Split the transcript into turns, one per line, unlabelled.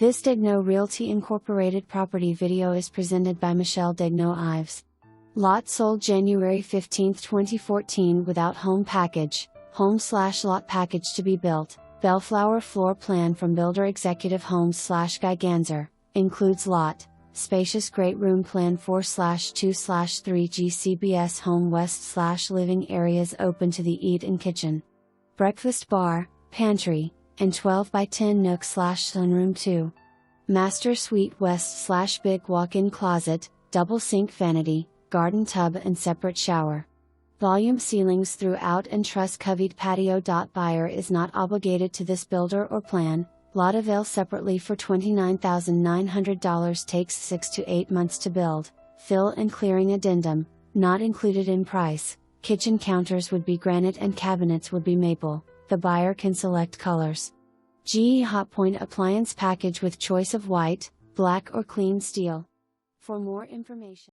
This Daignault Realty Incorporated property video is presented by Daignault-Ives. Lot sold January 15, 2014 without home package, home/lot package to be built. Bellflower floor plan from Builder Executive Homes/Guy Ganzer, includes lot, spacious great room plan 4/2/3 GCBS home west/living areas open to the eat-in kitchen, breakfast bar, pantry, and 12 by 10 nook/sunroom 2. Master suite west/big walk-in closet, double sink vanity, garden tub and separate shower. Volume ceilings throughout and truss coveed patio.Buyer is not obligated to this builder or plan. Lot avail separately for $29,900 takes 6 to 8 months to build. Fill and clearing addendum, not included in price. Kitchen counters would be granite and cabinets would be maple. The buyer can select colors. GE hotpoint appliance package with choice of white, black or clean steel. For more information.